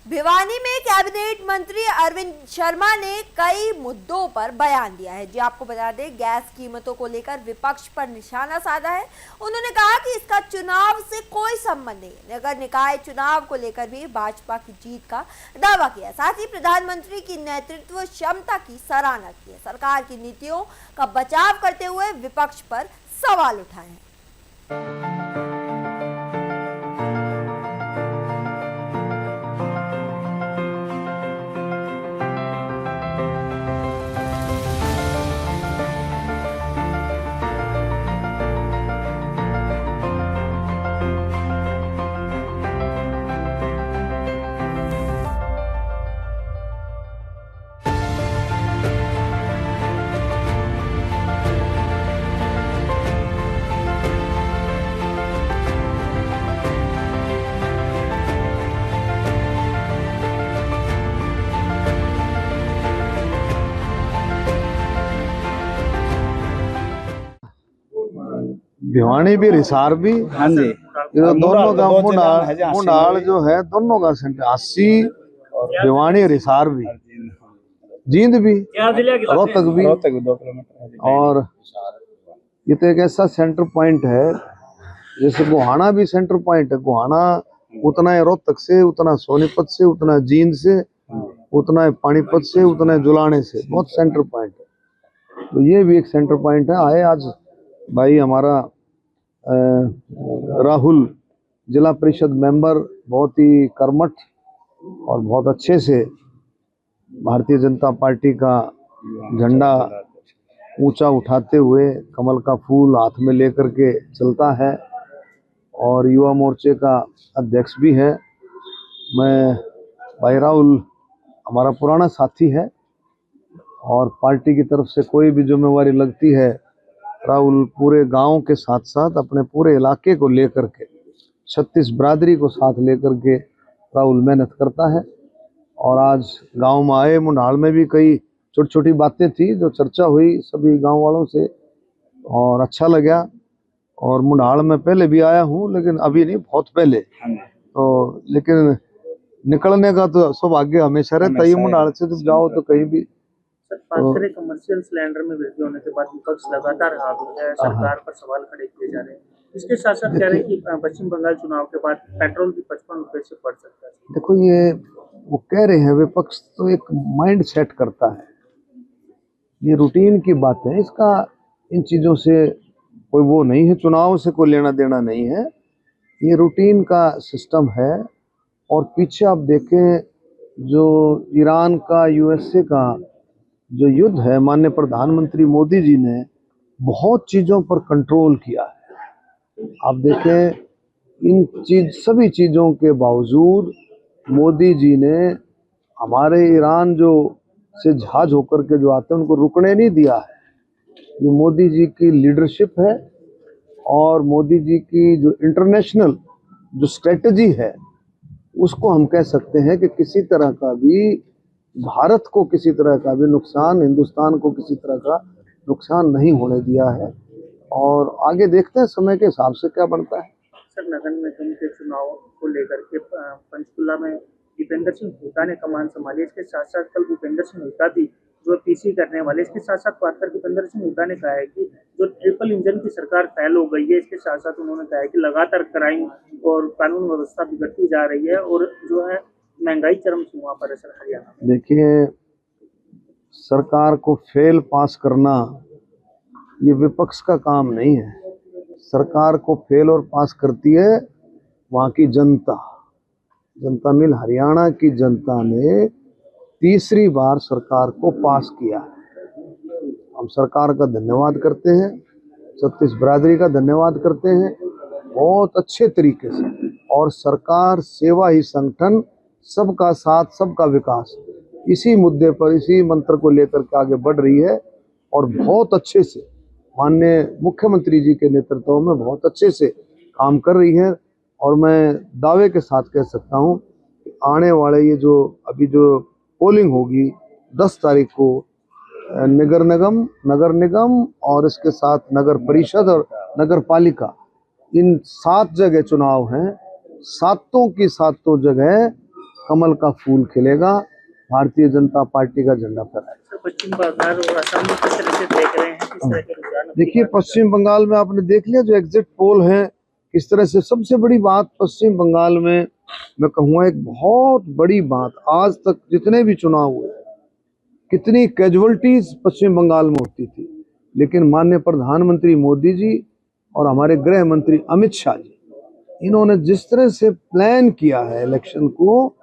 भिवानी में कैबिनेट मंत्री अरविंद शर्मा ने कई मुद्दों पर बयान दिया है। जी आपको बता दें, गैस कीमतों को लेकर विपक्ष पर निशाना साधा है। उन्होंने कहा कि इसका चुनाव से कोई संबंध नहीं। नगर निकाय चुनाव को लेकर भी भाजपा की जीत का दावा किया। साथ ही प्रधानमंत्री की नेतृत्व क्षमता की सराहना की है। सरकार की नीतियों का बचाव करते हुए विपक्ष पर सवाल उठाए हैं। भिवानी भी रिसार भी। हाँ जी, ये दोनों का मुंडाल जो है दोनों का सेंटर 80 भिवानी रिसार भी, जींद भी, रोहतक भी। 2 किलोमीटर। और ये तो एक ऐसा सेंटर पॉइंट है, जैसे गोहाना भी सेंटर पॉइंट है। गोहाना उतना है रोहतक से, उतना सोनीपत से, उतना जींद से, उतना है पानीपत से, उतना है जुलाने से। बहुत सेंटर पॉइंट है। तो ये भी एक सेंटर पॉइंट है। आए आज भाई हमारा राहुल जिला परिषद मेंबर बहुत ही कर्मठ और बहुत अच्छे से भारतीय जनता पार्टी का झंडा ऊंचा उठाते हुए कमल का फूल हाथ में लेकर के चलता है और युवा मोर्चे का अध्यक्ष भी है। मैं भाई राहुल हमारा पुराना साथी है और पार्टी की तरफ से कोई भी जिम्मेवारी लगती है, राहुल पूरे गांव के साथ साथ अपने पूरे इलाके को लेकर के 36 बिरादरी को साथ लेकर के राहुल मेहनत करता है। और आज गांव में आए, मुंडाल में भी कई छोटी छोटी बातें थी जो चर्चा हुई सभी गांव वालों से और अच्छा लगा। और मुंडाल में पहले भी आया हूं, लेकिन अभी नहीं, बहुत पहले। तो लेकिन निकलने का तो सौभाग्य हमेशा रहता है। मुंडाल से जब जाओ तो कहीं भी कमर्शियल सिलेंडर में वृद्धि होने के बाद विपक्ष लगातार हावी है, सरकार पर सवाल खड़े किए जा रहे हैं। इसके साथ साथ कह रहे हैं कि पश्चिम बंगाल चुनाव के बाद पेट्रोल भी 55 रुपए से बढ़ सकता है। देखो, ये वो कह रहे हैं, विपक्ष तो एक माइंड सेट करता है, ये रूटीन की बात है। इसका इन चीजों से कोई वो नहीं है, चुनाव से कोई लेना देना नहीं है। ये रूटीन का सिस्टम है। और पीछे आप देखें, जो ईरान का यूएसए का जो युद्ध है, माननीय प्रधानमंत्री मोदी जी ने बहुत चीजों पर कंट्रोल किया है। आप देखें, सभी चीजों के बावजूद मोदी जी ने हमारे ईरान जो से जहाज होकर के जो आते हैं उनको रुकने नहीं दिया है। ये मोदी जी की लीडरशिप है और मोदी जी की जो इंटरनेशनल जो स्ट्रेटजी है, उसको हम कह सकते हैं कि किसी तरह का भी भारत को किसी तरह का भी नुकसान, हिंदुस्तान को किसी तरह का नुकसान नहीं होने दिया है। और आगे देखते हैं समय के हिसाब से क्या बनता है। सर, नगर निगम के चुनाव को लेकर के पंचकुला में दीपेंद्र सिंह हुड्डा ने कमान संभाली। इसके साथ साथ कल भूपेंद्र सिंह हुड्डा भी जो पीसी करने वाले। इसके साथ साथ बात कर दीपेंद्र सिंह हुड्डा ने कहा है कि जो ट्रिपल इंजन की सरकार फेल हो गई है। इसके साथ साथ उन्होंने कहा है कि लगातार क्राइम और कानून व्यवस्था बिगड़ती जा रही है और जो है महंगाई चरम सीमा पर है। सर, हरियाणा देखिए, सरकार को फेल पास करना ये विपक्ष का काम नहीं है। सरकार को फेल और पास करती है वहाँ की जनता। जनता मिल हरियाणा की जनता ने तीसरी बार सरकार को पास किया है। हम सरकार का धन्यवाद करते हैं, 36 बिरादरी का धन्यवाद करते हैं बहुत अच्छे तरीके से। और सरकार सेवा ही संगठन, सबका साथ सबका विकास, इसी मुद्दे पर, इसी मंत्र को लेकर के आगे बढ़ रही है। और बहुत अच्छे से माननीय मुख्यमंत्री जी के नेतृत्व में बहुत अच्छे से काम कर रही है। और मैं दावे के साथ कह सकता हूं कि आने वाले ये जो अभी जो पोलिंग होगी 10 तारीख को, नगर निगम और इसके साथ नगर परिषद और नगर पालिका, इन 7 जगह चुनाव हैं। सातों की सातों जगह कमल का फूल खिलेगा, भारतीय जनता पार्टी का झंडा फहराएगा। सर, पश्चिम बंगाल और असम में किस तरह से देख रहे हैं, किस तरह के रुझान? देखिए पश्चिम बंगाल में आपने देख लिया जो एग्जिट पोल है किस तरह से। सबसे बड़ी बात पश्चिम बंगाल में मैं कहूँगा, एक बहुत बड़ी बात, आज तक जितने भी चुनाव हुए कितनी कैजुअलिटीज पश्चिम बंगाल में होती थी, लेकिन माननीय प्रधानमंत्री मोदी जी और हमारे गृह मंत्री अमित शाह जी, इन्होंने जिस तरह से प्लान किया है इलेक्शन को,